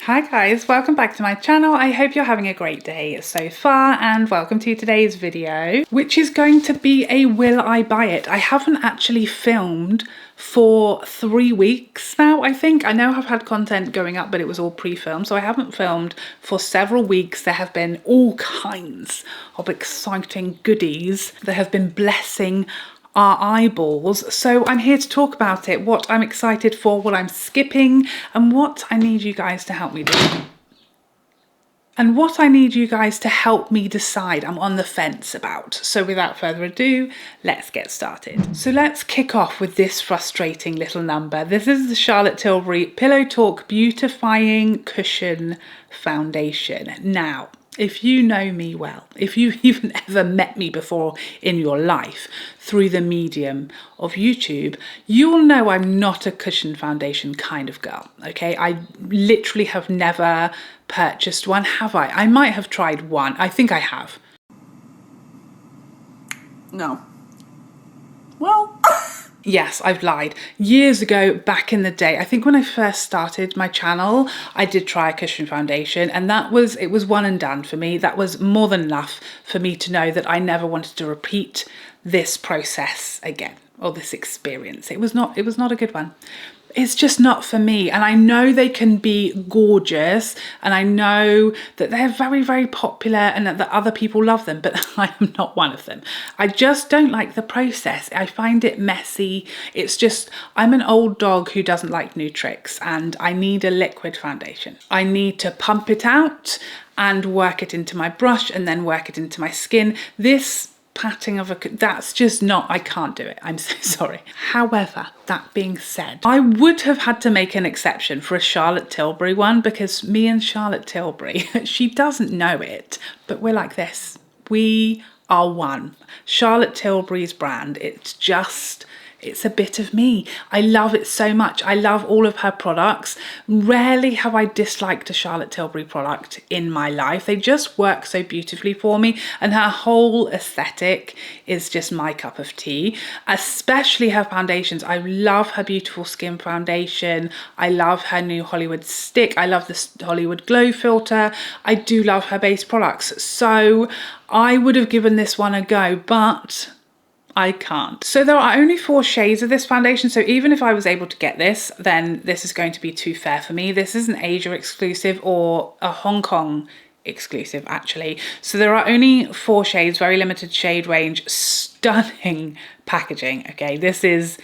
Hi guys, welcome back to my channel. I hope you're having a great day so far and welcome to today's video, which is going to be a will I buy it. I haven't actually filmed for 3 weeks now, I think. I know I've had content going up, but it was all pre-filmed, so I haven't filmed for several weeks. There have been all kinds of exciting goodies that have been blessing our eyeballs, so I'm here to talk about it, what I'm excited for, what I'm skipping, and what I need you guys to help me do. And what I need you guys to help me decide, I'm on the fence about. So without further ado, let's get started. So let's kick off with this frustrating little number. This is the Charlotte Tilbury Pillow Talk Beautifying Cushion Foundation. Now, if you know me well, if you've even ever met me before in your life through the medium of YouTube, you'll know I'm not a cushion foundation kind of girl, okay? I literally have never purchased one, have I? I might have tried one. I think I have. No. Well... Yes, I've lied. Years ago, back in the day, I think when I first started my channel, I did try a cushion foundation, and it was one and done for me. That was more than enough for me to know that I never wanted to repeat this process again, or this experience. It was not a good one. It's just not for me. And I know they can be gorgeous, and I know that they're very, very popular and that other people love them, but I am not one of them. I just don't like the process. I find it messy. It's just, I'm an old dog who doesn't like new tricks, and I need a liquid foundation. I need to pump it out and work it into my brush and then work it into my skin. This patting of that's just not, I can't do it. I'm so sorry. However, that being said, I would have had to make an exception for a Charlotte Tilbury one, because me and Charlotte Tilbury, she doesn't know it, but we're like this. We are one. Charlotte Tilbury's brand, it's a bit of me. I love it so much. I love all of her products. Rarely have I disliked a Charlotte Tilbury product in my life. They just work so beautifully for me, and her whole aesthetic is just my cup of tea, especially her foundations. I love her Beautiful Skin foundation. I love her new Hollywood stick. I love this Hollywood glow filter. I do love her base products. So I would have given this one a go, but I can't. So there are only 4 shades of this foundation, so even if I was able to get this, then this is going to be too fair for me. This is an Asia exclusive, or a Hong Kong exclusive actually. So there are only 4 shades, very limited shade range, stunning packaging. Okay, this is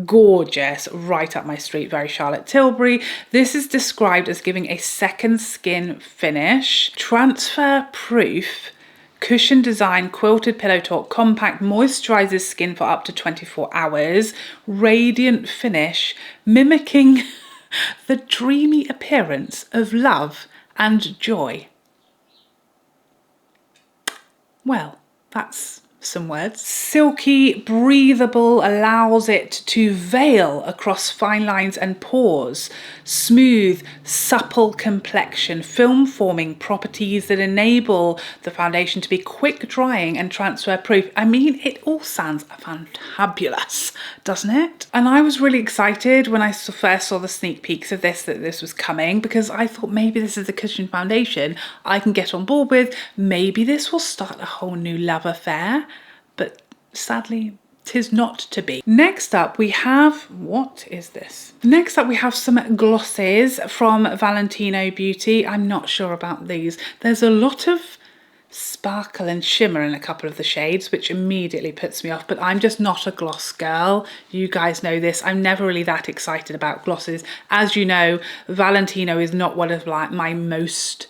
gorgeous, right up my street, very Charlotte Tilbury. This is described as giving a second skin finish, transfer proof, cushion design, quilted pillow talk, compact, moisturizes skin for up to 24 hours, radiant finish, mimicking the dreamy appearance of love and joy. Well, that's some words. Silky, breathable, allows it to veil across fine lines and pores. Smooth, supple complexion, film forming properties that enable the foundation to be quick drying and transfer proof. I mean, it all sounds fantabulous, doesn't it? And I was really excited when I first saw the sneak peeks of this, that this was coming, because I thought maybe this is the cushion foundation I can get on board with. Maybe this will start a whole new love affair. But sadly, 'tis not to be. Next up we have, what is this? Next up we have some glosses from Valentino Beauty. I'm not sure about these. There's a lot of sparkle and shimmer in a couple of the shades, which immediately puts me off, but I'm just not a gloss girl. You guys know this. I'm never really that excited about glosses. As you know, Valentino is not one of my most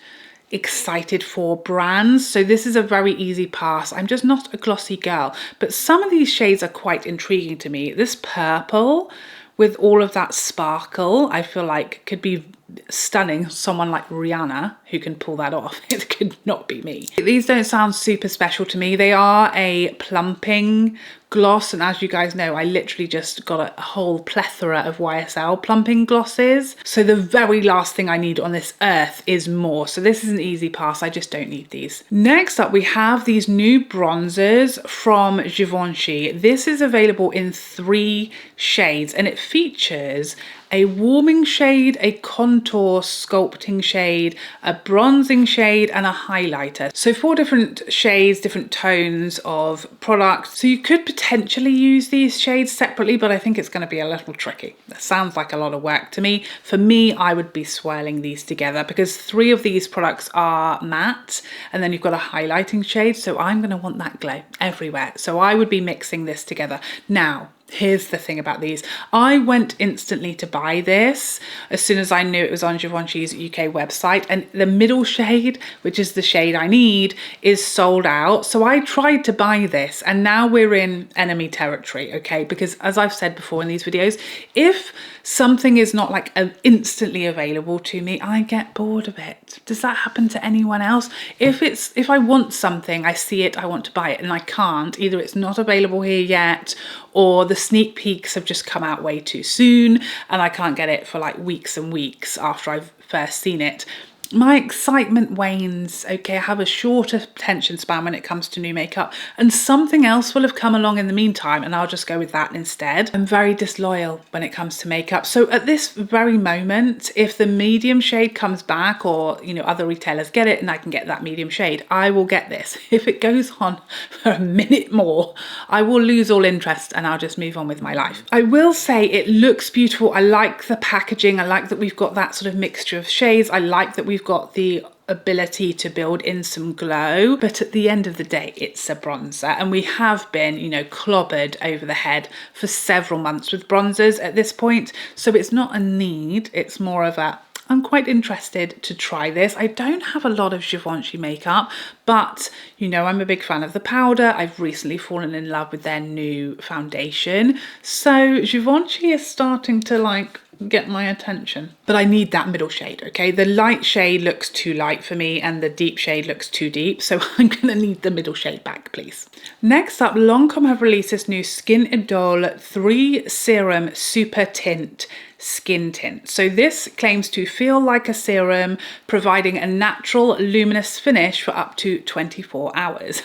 excited for brands, so this is a very easy pass. I'm just not a glossy girl, but some of these shades are quite intriguing to me. This purple with all of that sparkle, I feel like could be stunning. Someone like Rihanna who can pull that off. It could not be me. These don't sound super special to me. They are a plumping gloss, and as you guys know, I literally just got a whole plethora of YSL plumping glosses. So the very last thing I need on this earth is more. So this is an easy pass. I just don't need these. Next up, we have these new bronzers from Givenchy. This is available in 3 shades and it features a warming shade, a contour sculpting shade, a bronzing shade, and a highlighter. So 4 different shades, different tones of product. So you could potentially use these shades separately, but I think it's going to be a little tricky. That sounds like a lot of work to me. For me, I would be swirling these together because 3 of these products are matte, and then you've got a highlighting shade. So I'm going to want that glow everywhere. So I would be mixing this together. Now, here's the thing about these. I went instantly to buy this as soon as I knew it was on Givenchy's UK website, and the middle shade, which is the shade I need, is sold out. So I tried to buy this and now we're in enemy territory, okay? Because as I've said before in these videos, if something is not like instantly available to me, I get bored of it. Does that happen to anyone else? If I want something, I see it, I want to buy it, and I can't, either it's not available here yet, or the sneak peeks have just come out way too soon and I can't get it for like weeks and weeks after I've first seen it. My excitement wanes, okay? I have a shorter attention span when it comes to new makeup, and something else will have come along in the meantime and I'll just go with that instead. I'm very disloyal when it comes to makeup. So at this very moment, if the medium shade comes back, or you know, other retailers get it and I can get that medium shade, I will get this. If it goes on for a minute more, I will lose all interest and I'll just move on with my life. I will say it looks beautiful. I like the packaging. I like that we've got that sort of mixture of shades. I like that we've got the ability to build in some glow, but at the end of the day, it's a bronzer, and we have been, you know, clobbered over the head for several months with bronzers at this point. So it's not a need, it's more of a, I'm quite interested to try this. I don't have a lot of Givenchy makeup, but you know, I'm a big fan of the powder. I've recently fallen in love with their new foundation. So Givenchy is starting to like get my attention, but I need that middle shade, okay? The light shade looks too light for me and the deep shade looks too deep, so I'm gonna need the middle shade back, please. Next up, Lancome have released this new Skin Idôle 3 Serum Super Tint Skin Tint. So this claims to feel like a serum, providing a natural luminous finish for up to 24 hours.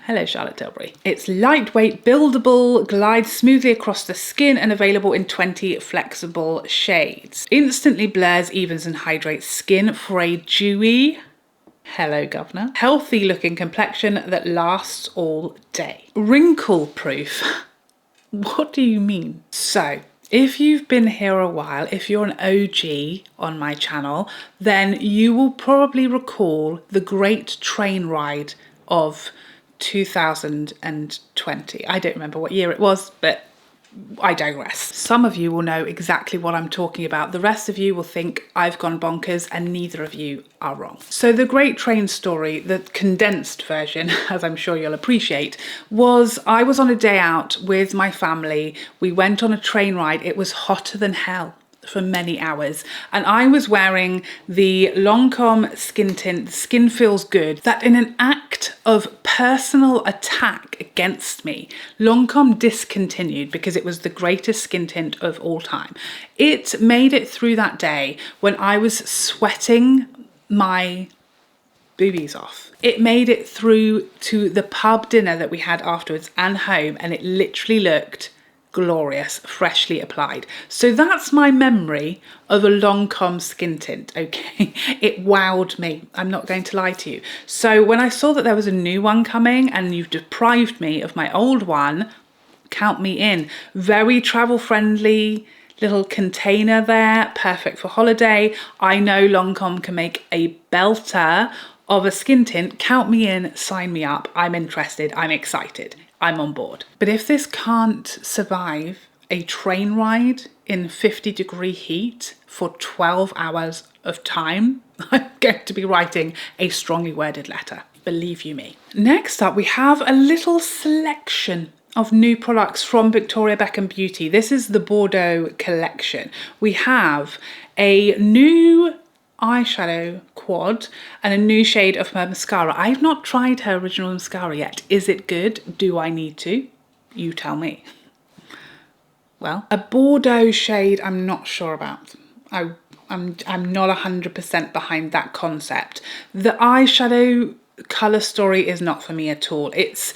Hello, Charlotte Tilbury. It's lightweight, buildable, glides smoothly across the skin, and available in 20 flexible shades. Instantly blurs, evens and hydrates skin for a dewy, hello governor, healthy looking complexion that lasts all day. Wrinkle proof. What do you mean? So, if you've been here a while, if you're an OG on my channel, then you will probably recall the great train ride of 2020. I don't remember what year it was, but I digress. Some of you will know exactly what I'm talking about. The rest of you will think I've gone bonkers, and neither of you are wrong. So the Great Train story, the condensed version, as I'm sure you'll appreciate, was I was on a day out with my family. We went on a train ride. It was hotter than hell for many hours, and I was wearing the Lancome skin tint, Skin Feels Good, that in an act of personal attack against me, Lancome discontinued because it was the greatest skin tint of all time. It made it through that day when I was sweating my boobies off. It made it through to the pub dinner that we had afterwards and home, and it literally looked glorious, freshly applied. So that's my memory of a Lancome skin tint, okay? It wowed me, I'm not going to lie to you. So when I saw that there was a new one coming and you've deprived me of my old one, count me in. Very travel friendly, little container there, perfect for holiday. I know Lancome can make a belter of a skin tint. Count me in, sign me up. I'm interested, I'm excited. I'm on board. But if this can't survive a train ride in 50-degree heat for 12 hours of time, I'm going to be writing a strongly worded letter, believe you me. Next up, we have a little selection of new products from Victoria Beckham Beauty. This is the Bordeaux collection. We have a new eyeshadow quad and a new shade of her mascara. I've not tried her original mascara yet. Is it good? Do I need to? You tell me. Well, a Bordeaux shade I'm not sure about. I'm not 100% behind that concept. The eyeshadow colour story is not for me at all. It's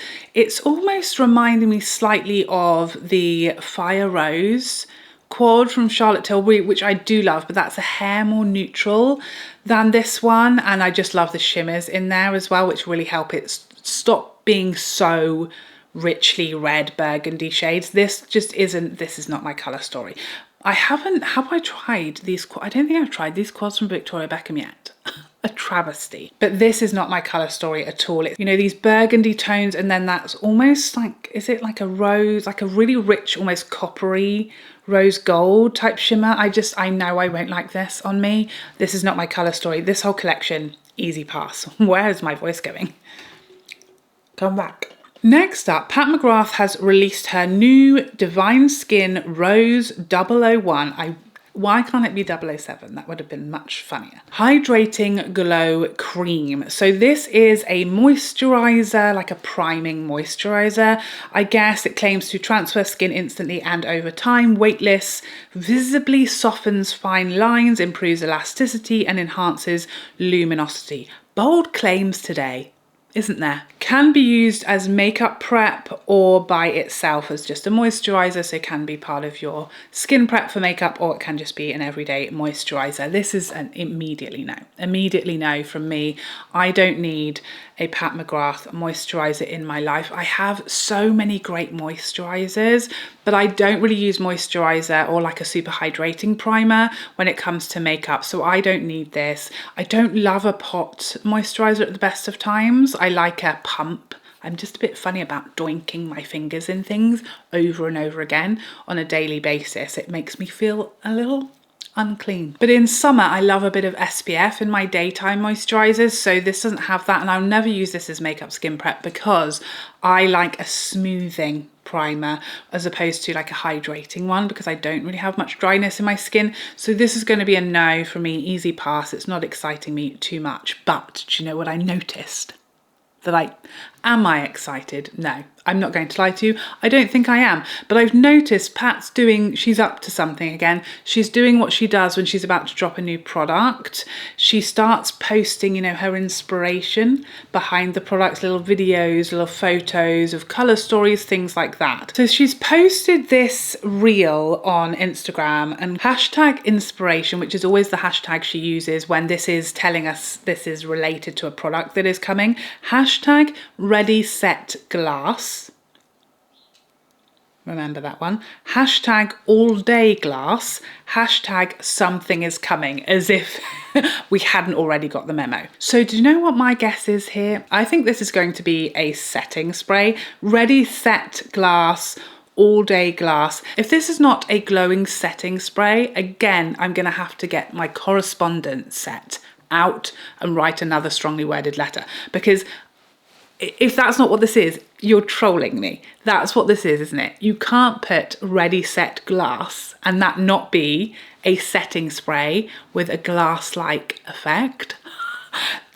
almost reminding me slightly of the Fire Rose quad from Charlotte Tilbury, which I do love, but that's a hair more neutral than this one. And I just love the shimmers in there as well, which really help it stop being so richly red burgundy shades. This is not my colour story. Have I tried these? I don't think I've tried these quads from Victoria Beckham yet. A travesty. But this is not my colour story at all. It's, you know, these burgundy tones, and then that's almost like, is it like a rose, like a really rich, almost coppery rose gold type shimmer? I know I won't like this on me. This is not my colour story. This whole collection, easy pass. Where is my voice going? Come back. Next up, Pat McGrath has released her new Divine Skin Rose 001. Why can't it be 007? That would have been much funnier. Hydrating Glow Cream. So this is a moisturizer, like a priming moisturizer. I guess it claims to transfer skin instantly and over time, weightless, visibly softens fine lines, improves elasticity and enhances luminosity. Bold claims today, isn't there? Can be used as makeup prep or by itself as just a moisturizer, so it can be part of your skin prep for makeup, or it can just be an everyday moisturizer. This is an immediately no. Immediately no from me. I don't need a Pat McGrath moisturizer in my life. I have so many great moisturizers, but I don't really use moisturizer or like a super hydrating primer when it comes to makeup, so I don't need this. I don't love a pot moisturizer at the best of times. I like a pump. I'm just a bit funny about doinking my fingers in things over and over again on a daily basis. It makes me feel a little unclean. But in summer, I love a bit of SPF in my daytime moisturizers, so this doesn't have that, and I'll never use this as makeup skin prep because I like a smoothing primer as opposed to like a hydrating one, because I don't really have much dryness in my skin. So this is going to be a no for me, easy pass. It's not exciting me too much. But do you know what I noticed? Am I excited? No, I'm not going to lie to you. I don't think I am, but I've noticed she's up to something again. She's doing what she does when she's about to drop a new product. She starts posting, you know, her inspiration behind the products, little videos, little photos of color stories, things like that. So she's posted this reel on Instagram, and hashtag inspiration, which is always the hashtag she uses when this is telling us this is related to a product that is coming. Hashtag ready set glass. Remember that one. Hashtag all day glass. Hashtag something is coming, as if we hadn't already got the memo. So do you know what my guess is here? I think this is going to be a setting spray. Ready set glass, all day glass. If this is not a glowing setting spray, again, I'm gonna have to get my correspondence set out and write another strongly worded letter, because if that's not what this is, you're trolling me. That's what this is, isn't it? You can't put ready set glass and that not be a setting spray with a glass-like effect.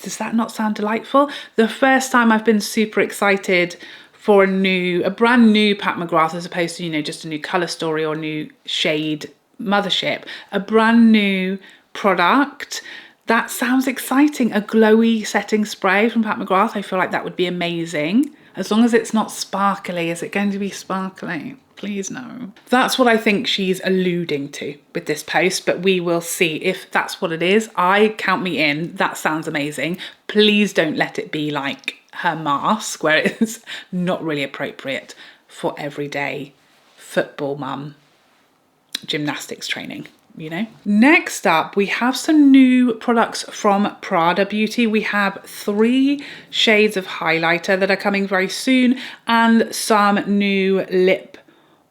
Does that not sound delightful? The first time I've been super excited for a brand new Pat McGrath, as opposed to, you know, just a new color story or new shade mothership, a brand new product. That sounds exciting. A glowy setting spray from Pat McGrath. I feel like that would be amazing. As long as it's not sparkly. Is it going to be sparkly? Please no. That's what I think she's alluding to with this post, but we will see. If that's what it is, I count me in. That sounds amazing. Please don't let it be like her mask, where it's not really appropriate for everyday football mum gymnastics training. You know. Next up, we have some new products from Prada Beauty. We have 3 shades of highlighter that are coming very soon, and some new lip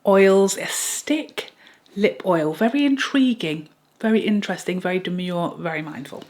oils, a stick lip oil. Very intriguing, very interesting, very demure, very mindful.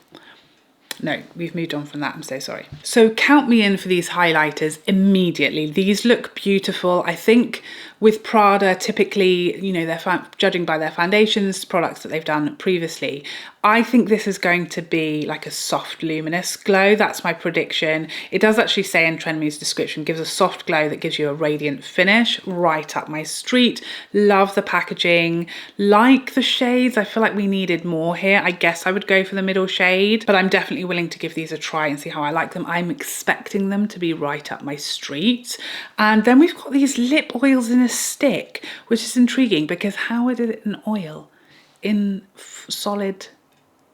no, we've moved on from that. I'm so sorry. So count me in for these highlighters immediately. These look beautiful. I think with Prada, typically, you know, they're judging by their foundations, products that they've done previously. I think this is going to be like a soft luminous glow. That's my prediction. It does actually say in Trendme's description, gives a soft glow that gives you a radiant finish. Right up my street. Love the packaging. Like the shades. I feel like we needed more here. I guess I would go for the middle shade, but I'm definitely willing to give these a try and see how I like them. I'm expecting them to be right up my street. And then we've got these lip oils in a stick, which is intriguing because how is it an oil in solid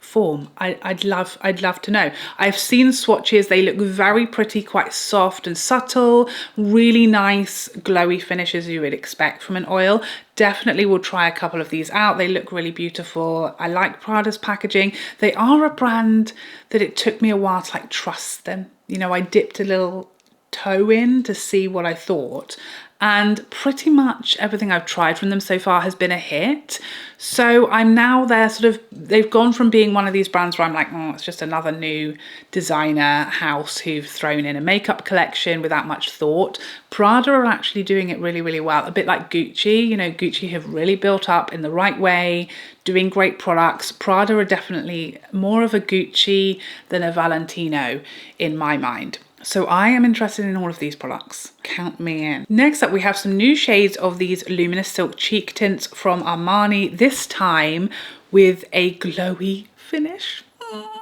form? I'd love to know. I've seen swatches. They look very pretty, quite soft and subtle, really nice glowy finishes you would expect from an oil. Definitely will try a couple of these out. They look really beautiful. I like Prada's packaging. They are a brand that it took me a while to like trust them. You know, I dipped a little toe in to see what I thought, and pretty much everything I've tried from them so far has been a hit. So I'm now there they've gone from being one of these brands where I'm like, oh, it's just another new designer house who've thrown in a makeup collection without much thought. Prada are actually doing it really, really well. A bit like Gucci, you know, Gucci have really built up in the right way, doing great products. Prada are definitely more of a Gucci than a Valentino in my mind. So I am interested in all of these products. Count me in. Next up, we have some new shades of these luminous silk cheek tints from Armani, this time with a glowy finish.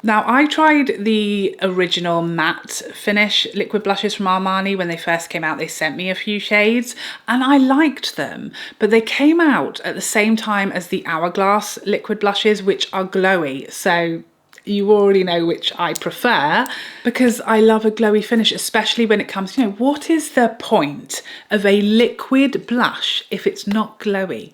Now, I tried the original matte finish liquid blushes from Armani when they first came out. They sent me a few shades and I liked them, but they came out at the same time as the Hourglass liquid blushes, which are glowy. So you already know which I prefer because I love a glowy finish, especially when it comes, you know, what is the point of a liquid blush if it's not glowy?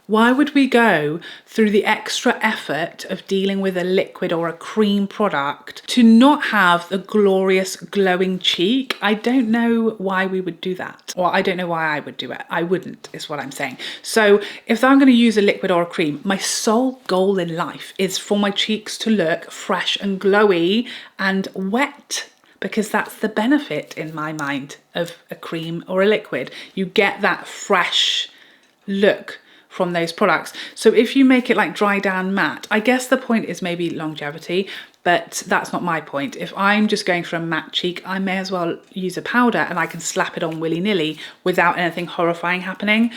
Why would we go through the extra effort of dealing with a liquid or a cream product to not have the glorious glowing cheek? I don't know why we would do that. Or I don't know why I would do it. I wouldn't, is what I'm saying. So if I'm going to use a liquid or a cream, my sole goal in life is for my cheeks to look fresh and glowy and wet, because that's the benefit in my mind of a cream or a liquid. You get that fresh look from those products. So if you make it like dry down matte, I guess the point is maybe longevity, but that's not my point. If I'm just going for a matte cheek, I may as well use a powder and I can slap it on willy-nilly without anything horrifying happening.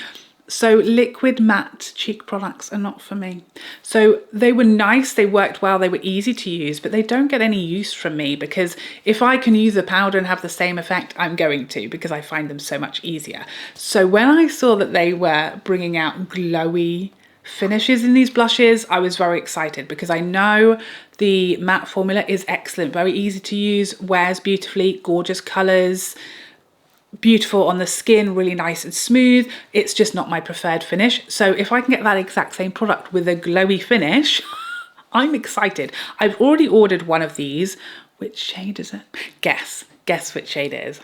So liquid matte cheek products are not for me. So they were nice, they worked well, they were easy to use, but they don't get any use from me because if I can use a powder and have the same effect, I'm going to, because I find them so much easier. So when I saw that they were bringing out glowy finishes in these blushes, I was very excited because I know the matte formula is excellent, very easy to use, wears beautifully, gorgeous colors, beautiful on the skin, really nice and smooth. It's just not my preferred finish. So if I can get that exact same product with a glowy finish, I'm excited. I've already ordered one of these. Which shade is it? Guess which shade it is.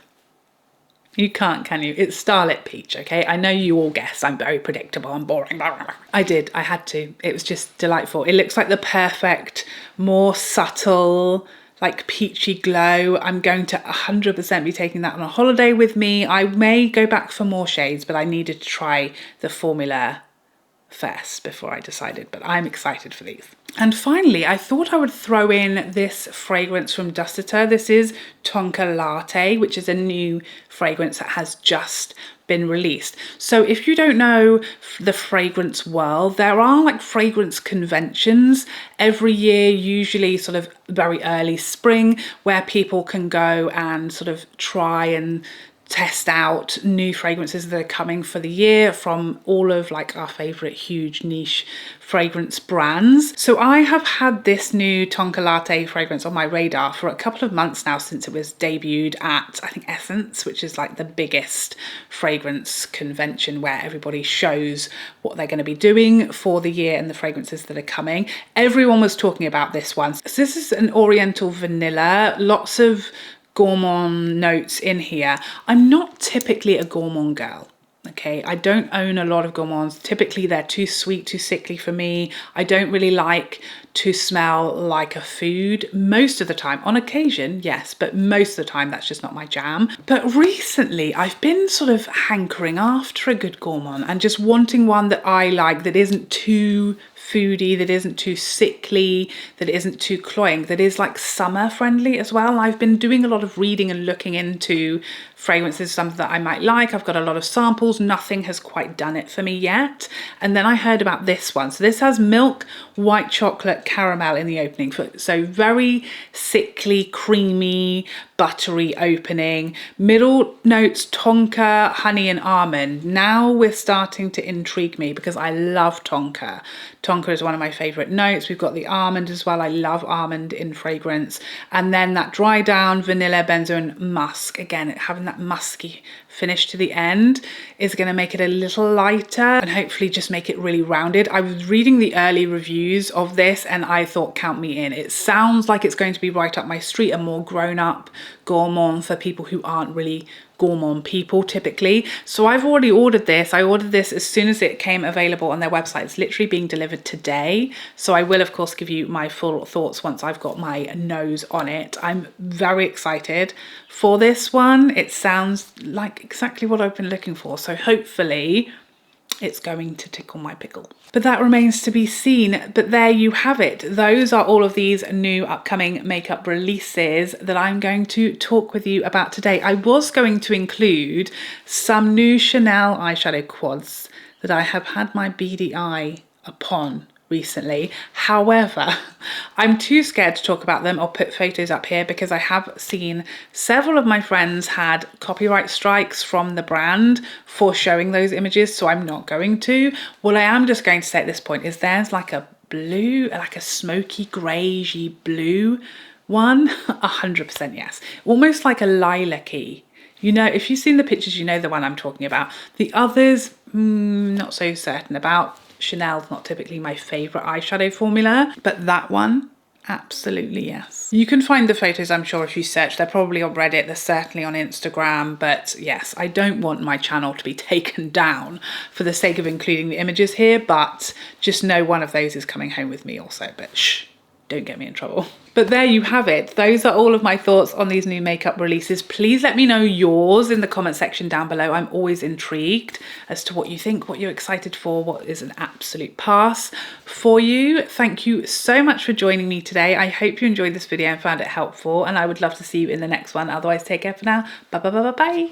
You can't, can you? It's Starlit Peach, okay? I know you all guessed. I'm very predictable and boring. I did, I had to. It was just delightful. It looks like the perfect, more subtle, like peachy glow. I'm going to 100% be taking that on a holiday with me. I may go back for more shades, but I needed to try the formula first before I decided, but I'm excited for these. And finally, I thought I would throw in this fragrance from Dusita. This is Tonka Latte, which is a new fragrance that has just been released. So if you don't know the fragrance world, there are like fragrance conventions every year, usually sort of very early spring, where people can go and sort of try and test out new fragrances that are coming for the year from all of like our favorite huge niche fragrance brands. So I have had this new Tonka Latte fragrance on my radar for a couple of months now, since it was debuted at, I think, Essence, which is like the biggest fragrance convention where everybody shows what they're going to be doing for the year and the fragrances that are coming. Everyone was talking about this one. So this is an Oriental vanilla, lots of gourmand notes in here. I'm not typically a gourmand girl, Okay, I don't own a lot of gourmands. Typically they're too sweet, too sickly for me. I don't really like to smell like a food most of the time. On occasion, yes, but most of the time that's just not my jam. But recently I've been sort of hankering after a good gourmand and just wanting one that I like, that isn't too foodie, that isn't too sickly, that isn't too cloying, that is like summer friendly as well. I've been doing a lot of reading and looking into fragrances, some that I might like. I've got a lot of samples. Nothing has quite done it for me yet. And then I heard about this one. So this has milk, white chocolate, caramel in the opening. So very sickly, creamy, buttery opening. Middle notes, tonka, honey and almond. Now we're starting to intrigue me because I love tonka. Tonka is one of my favorite notes. We've got the almond as well. I love almond in fragrance. And then that dry down vanilla, benzo and musk. Again, having that musky finish to the end is going to make it a little lighter and hopefully just make it really rounded. I was reading the early reviews of this and I thought, count me in. It sounds like it's going to be right up my street, a more grown up gourmand for people who aren't really gourmand people typically. So I've already ordered this. I ordered this as soon as it came available on their website. It's literally being delivered today. So I will of course give you my full thoughts once I've got my nose on it. I'm very excited for this one. It sounds like exactly what I've been looking for. So hopefully it's going to tickle my pickle. But that remains to be seen. But there you have it. Those are all of these new upcoming makeup releases that I'm going to talk with you about today. I was going to include some new Chanel eyeshadow quads that I have had my beady eye upon recently. However, I'm too scared to talk about them or put photos up here because I have seen several of my friends had copyright strikes from the brand for showing those images, so I'm not going to. What I am just going to say at this point is there's like a blue, like a smoky greyish blue one. 100% yes. Almost like a lilac-y. You know, if you've seen the pictures, you know the one I'm talking about. The others, not so certain about. Chanel's not typically my favourite eyeshadow formula, but that one, absolutely yes. You can find the photos, I'm sure, if you search. They're probably on Reddit, they're certainly on Instagram, but yes, I don't want my channel to be taken down for the sake of including the images here, but just know one of those is coming home with me also, but shh, don't get me in trouble. But there you have it. Those are all of my thoughts on these new makeup releases. Please let me know yours in the comment section down below. I'm always intrigued as to what you think, what you're excited for, what is an absolute pass for you. Thank you so much for joining me today. I hope you enjoyed this video and found it helpful, and I would love to see you in the next one. Otherwise, take care for now. Bye bye bye bye bye.